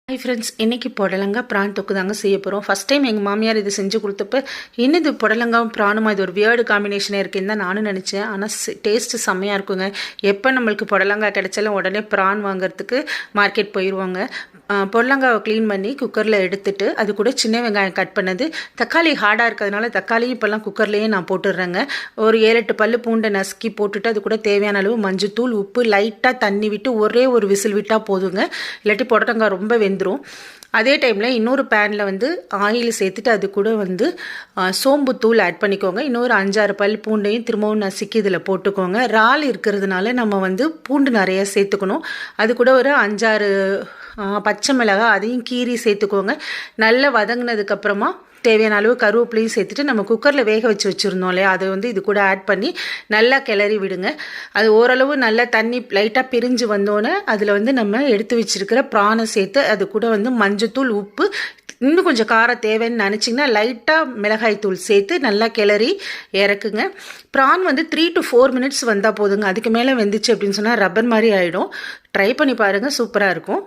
Hi friends, இன்றைக்கி புடலங்காய் PRAN தொக்கு தாங்க செய்ய போகிறோம். ஃபஸ்ட் டைம் எங்கள் மாமியார் இது செஞ்சு கொடுத்தப்ப என்னது புடலங்காவும் ப்ரானுமா, இது ஒரு வியர்டு காம்பினேஷனாக இருக்குன்னு தான் நானும் நினச்சேன். ஆனால் டேஸ்ட்டு செம்மையாக இருக்குங்க. எப்போ நம்மளுக்கு புடலங்காய் கிடைச்சாலும் உடனே ப்ரான் வாங்குறதுக்கு மார்க்கெட் போயிடுவாங்க. புடலங்காவை க்ளீன் பண்ணி குக்கரில் எடுத்துட்டு அது கூட சின்ன வெங்காயம் கட் பண்ணது, தக்காளி ஹார்டாக இருக்கிறதுனால தக்காளியும் இப்போல்லாம் குக்கர்லேயே நான் போட்டுடுறேங்க. ஒரு 7-8 பல்லு பூண்டை நசுக்கி போட்டுட்டு அது கூட தேவையான அளவு மஞ்சத்தூள், உப்பு, லைட்டாக தண்ணி விட்டு ஒரே ஒரு விசில் விட்டால் போதுங்க. இல்லாட்டி புடலங்காய் ரொம்ப வெந்துடும். அதே டைமில் இன்னொரு பேனில் ஆயில் சேர்த்துட்டு அது கூட சோம்பு தூள் ஆட் பண்ணிக்கோங்க. இன்னொரு 5-6 பல் பூண்டையும் திரும்பவும் நசுக்கி இதில் போட்டுக்கோங்க. இறால் இருக்கிறதுனால நம்ம பூண்டு நிறையா சேர்த்துக்கணும். அது கூட ஒரு 5-6 பச்சை மிளகாய் அதையும் கீரி சேர்த்துக்கோங்க. நல்லா வதங்கினதுக்கப்புறமா தேவையான அளவு கருவேப்பிலையும் சேர்த்துட்டு நம்ம குக்கரில் வேக வச்சுருந்தோம் இல்லையா, அதை இது கூட ஆட் பண்ணி நல்லா கிளறி விடுங்க. அது ஓரளவு நல்லா தண்ணி லைட்டாக பிரிஞ்சு வந்தோன்னே அதில் நம்ம எடுத்து வச்சுருக்கிற ப்ரானை சேர்த்து அது கூட மஞ்சத்தூள், உப்பு, இன்னும் கொஞ்சம் காரம் தேவைன்னு நினச்சிங்கன்னா லைட்டாக மிளகாய் தூள் சேர்த்து நல்லா கிளறி இறக்குங்க. ப்ரான் 3 to 4 மினிட்ஸ் வந்தால் போதுங்க. அதுக்கு மேலே வெந்துச்சு அப்படின்னு சொன்னால் ரப்பர் மாதிரி ஆகிடும். ட்ரை பண்ணி பாருங்கள், சூப்பராக இருக்கும்.